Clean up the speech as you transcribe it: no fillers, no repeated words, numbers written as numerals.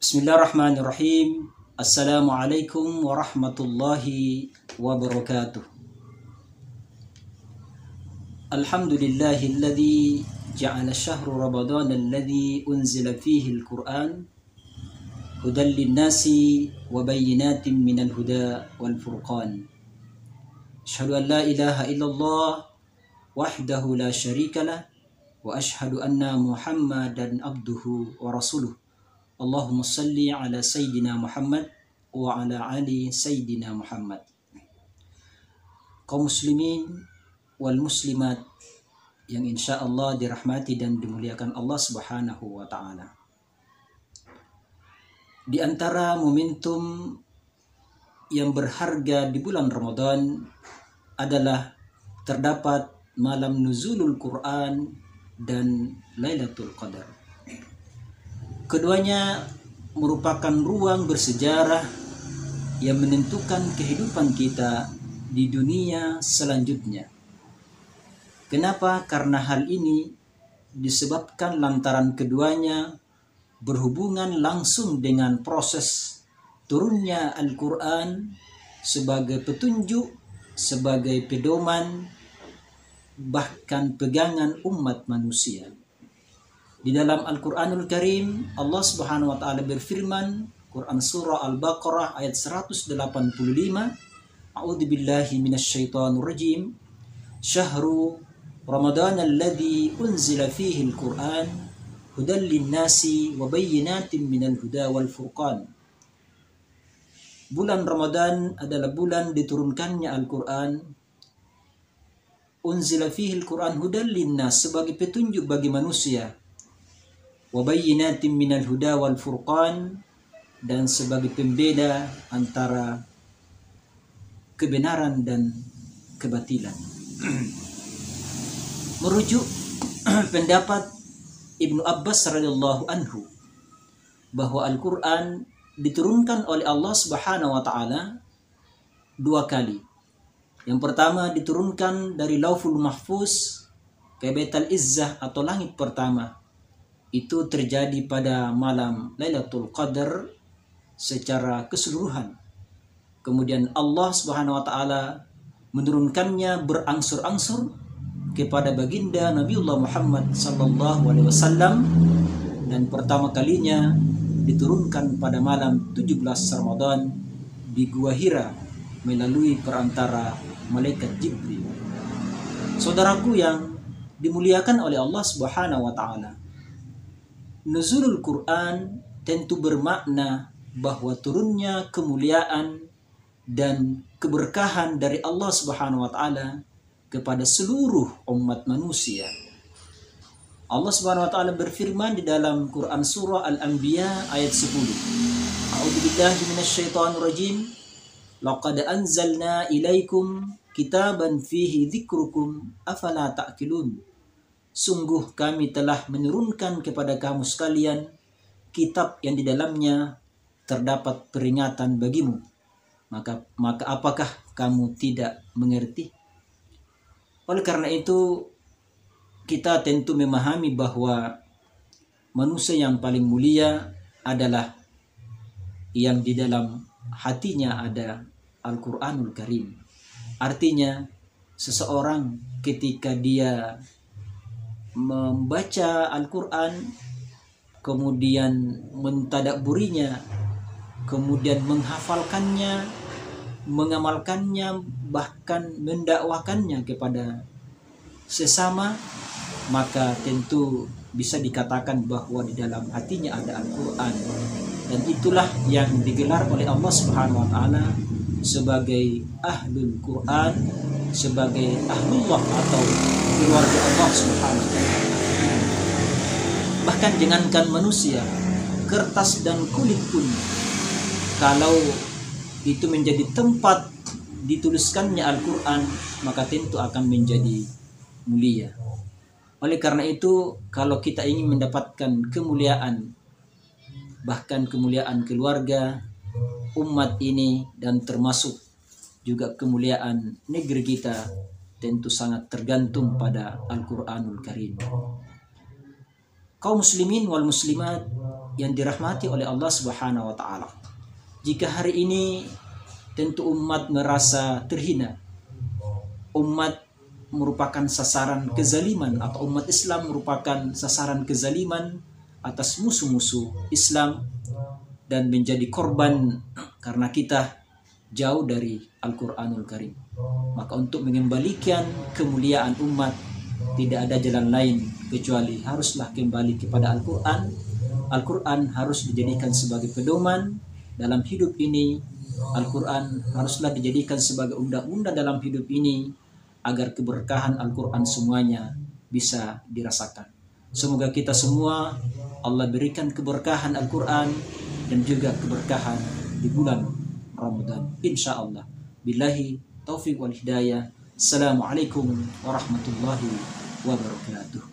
Bismillahirrahmanirrahim. Assalamualaikum warahmatullahi wabarakatuh. Alhamdulillahilladzi ja'ala syahru Ramadan alladzi unzila fihi al-Qur'an hudan lin-nasi wa bayyinatin minal huda wal furqan. Asyhadu an la ilaha illallah wahdahu la syarikalah wa asyhadu anna Muhammadan abduhu wa rasuluh. Allahumma salli ala Sayyidina Muhammad wa ala ali Sayyidina Muhammad. Kaum muslimin wal muslimat yang insya Allah dirahmati dan dimuliakan Allah Subhanahu wa ta'ala. Di antara momentum yang berharga di bulan Ramadan adalah terdapat malam nuzulul Quran dan Lailatul Qadar. Keduanya merupakan ruang bersejarah yang menentukan kehidupan kita di dunia selanjutnya. Kenapa? Karena hal ini disebabkan lantaran keduanya berhubungan langsung dengan proses turunnya Al-Quran sebagai petunjuk, sebagai pedoman, bahkan pegangan umat manusia. Di dalam Al-Quranul Karim, Allah Subhanahu wa ta'ala berfirman, Quran Surah Al-Baqarah ayat 185, A'udzubillahi minasyaitonir rajim, Syahru Ramadan alladzi unzila fihi al-Quran hudan lin-nasi wa bayyinatin minal huda wal furqan. Bulan Ramadan adalah bulan diturunkannya Al-Quran. Unzila fihi al-Quran hudan lin-nas, sebagai petunjuk bagi manusia. Wa bayyinatin minal huda wal furqan, dan sebagai pembeda antara kebenaran dan kebatilan. Merujuk pendapat Ibnu Abbas radhiyallahu anhu bahwa Al-Quran diturunkan oleh Allah Subhanahu wa ta'ala dua kali. Yang pertama diturunkan dari Lauhul Mahfuz ke Baitul Izzah atau langit pertama. Itu terjadi pada malam Lailatul Qadar secara keseluruhan. Kemudian Allah Subhanahu wa ta'ala menurunkannya berangsur-angsur kepada baginda Nabiullah Muhammad sallallahu alaihi wasallam, dan pertama kalinya diturunkan pada malam 17 Ramadan di Gua Hira melalui perantara malaikat Jibril. Saudaraku yang dimuliakan oleh Allah Subhanahu wa ta'ala, nuzulul Quran tentu bermakna bahwa turunnya kemuliaan dan keberkahan dari Allah Subhanahu wa ta'ala kepada seluruh umat manusia. Allah Subhanahu wa ta'ala berfirman di dalam Quran surah Al-Anbiya ayat 10. A'udzubillahi minasyaitonir rajim. Laqad anzalna ilaikum kitaban fihi dzikrukum afala ta'qilun. Sungguh kami telah menurunkan kepada kamu sekalian kitab yang di dalamnya terdapat peringatan bagimu. Maka apakah kamu tidak mengerti? Oleh karena itu, kita tentu memahami bahwa manusia yang paling mulia adalah yang di dalam hatinya ada Al-Quranul Karim. Artinya, seseorang ketika dia membaca Al-Quran, kemudian mentadabburinya, kemudian menghafalkannya, mengamalkannya, bahkan mendakwakannya kepada sesama, maka tentu bisa dikatakan bahwa di dalam hatinya ada Al-Quran. Dan itulah yang digelar oleh Allah Subhanahu wa ta'ala sebagai Ahlul Quran, sebagai Ahlullah atau keluarga Allah Subhanahu wa ta'ala. Bahkan jangankan manusia, kertas dan kulit pun, kalau itu menjadi tempat dituliskannya Al-Quran, maka tentu akan menjadi mulia. Oleh karena itu, kalau kita ingin mendapatkan kemuliaan, bahkan kemuliaan keluarga, umat ini, dan termasuk juga kemuliaan negeri kita, tentu sangat tergantung pada Al-Quranul Karim. Kaum muslimin wal muslimat yang dirahmati oleh Allah Subhanahu wa taala. Jika hari ini tentu umat merasa terhina, umat merupakan sasaran kezaliman, atau umat Islam merupakan sasaran kezaliman atas musuh-musuh Islam dan menjadi korban karena kita jauh dari Al-Quranul Karim. Maka untuk mengembalikan kemuliaan umat, tidak ada jalan lain kecuali haruslah kembali kepada Al-Quran. Al-Quran harus dijadikan sebagai pedoman dalam hidup ini. Al-Quran haruslah dijadikan sebagai undang-undang dalam hidup ini, agar keberkahan Al-Quran semuanya bisa dirasakan. Semoga kita semua Allah berikan keberkahan Al-Quran dan juga keberkahan di bulan Ramadan, insyaallah. Billahi taufiq wal hidayah. Assalamualaikum warahmatullahi wabarakatuh.